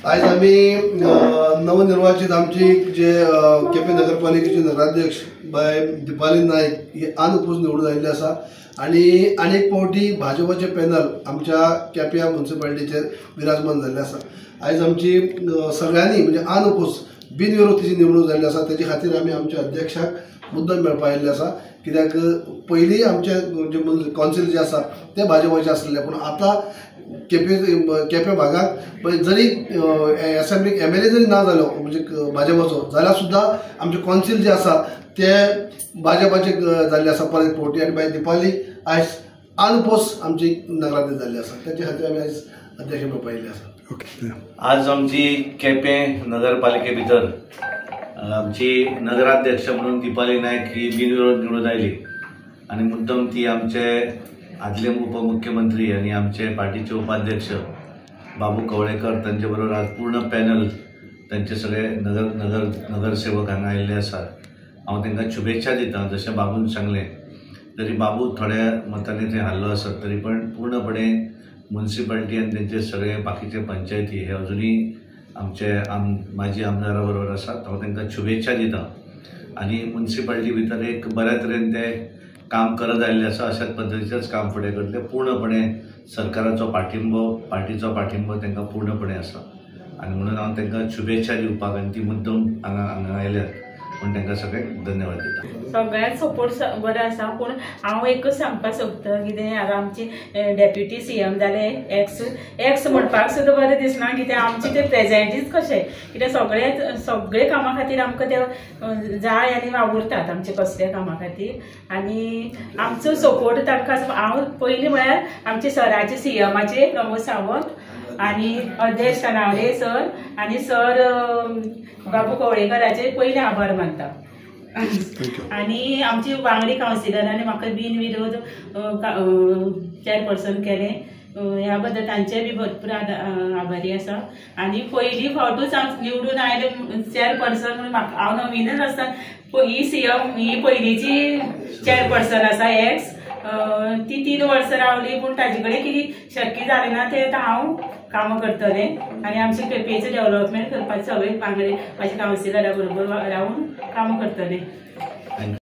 आज आम्ही नवनिर्वाचित आमची जे केपे नगरपालिकेचे नगराध्यक्ष बाय दीपाली नाईक हे अनुपूस निवडून आयिल्ले आसा आणि अनेक फावटी भाजपाचे पॅनल आमच्या केप्यां म्युनिसिपालिटीचेर विराजमान जाल्ले आसा। आज आमची सगळ्यांनी म्हणजे अनुपूस बिनविरोध तिची निवडणूक जाल्ली आसा। तेजे खातीर आमी आमच्या अध्यक्षाक मुद्दम मेळपा आयिल्ले आसा, कित्याक पयलीं आमचे जे कावन्सील जे आसा ते भाजपाचे आसलेले, पूण आतां केपे भागात जरी असेंब्लीक MLA जरी ना जालो म्हणजे भाजपाचो जाल्यार सुद्दां आमचे कावन्सील जे आसा ते भाजपाचे जाल्ले आसा परत फावटी। आनी बाय दीपाली आयज अनुपोस आमची नगराध्यक्ष जाल्ली आसा, त्याचे खातीर आमी आयज अध्यक्ष मेळपा आयिल्ले आसा। आज आमची केपे नगरपालिके भितर आमची नगराध्यक्ष म्हणून दीपाली नायक ही बिनविरोध निवडून आयली आणि मुद्दम ती आमचे आदले उपमुख्यमंत्री आणि आमचे पार्टीचे उपाध्यक्ष बाबू कवळेकर त्यांचे बरोबर आज पूर्ण पॅनल त्यांचे सगळे नगरसेवक हांगा आयिल्ले आसात। हांव तांकां शुभेच्छा दिता। जशें बाबून सांगलें जरी बाबू थोड्या मतांनी थंय हारलो आसत तरी पण पूर्णपणे म्युनिसिपालिटी आनी तेंचे सगळे बाकीचे पंचायती हे अजुनी आमचे माजी आमदारा बरोबर आसात। हांव तांकां शुभेच्छा दिता आणि म्युनिसिपालिटी भितर एक बऱ्या तरेन ते काम करत आयिल्ले आसा। अशाच पद्दतीचेच काम फुडें करतले। पूर्णपणे सरकाराचो पाठिंबो पार्टीचो पाठिंबो तांकां पूर्णपणे आसा आणि म्हणून हांव तांकां शुभेच्छा दिवपाक आनी ती मुद्दम हांगा आयल्यात पण तांकां सगळ्यांक धन्यवाद दिता। सगळ्यांक सपोर्ट बरो आसा, पूण हांव एकच सांगपाक सोदता कितें आमचे डेप्युटी CM जाले एक्स म्हणपाक सुद्दां बरें दिसना, कित्याक आमचे ते प्रेजेंटूच कशें, कित्याक सगळे कामा खातीर आमकां ते जाय आनी वावुरतात आमचे कसल्या कामा खातीर आनी आमचो सपोर्ट तांकां। हांव पयलीं म्हळ्यार आमचे सराचे CMाचे प्रमोद सावंत आनी अध्यक्ष नावडे सर आनी सर बाबू कवळेकराचे पयले आभार मानता। आणि आमची वांगडी कावन्सिलरांनी म्हाका बिनविरोध चेअरपर्सन केले, ह्या बद्दल तांचे बी भरपूर आभारी आसा। आणि पहिली फावटूच हांव निवडून आयले चेअरपर्सन म्हणून म्हाका, हांव नवीनच आसता, ही CM ही पयलीची चेअरपर्सन आसा एक्स, ती 3 वर्सां रावली, पूण ताजे कडेन कितें शक्य जालें ना तें हांव कामां करतलें आनी आमचे केपेचें डेव्हलपमेंट करपाचें सगळे वांगडे म्हाज्या कावन्सिलरा बरोबर रावन कामां करतलें।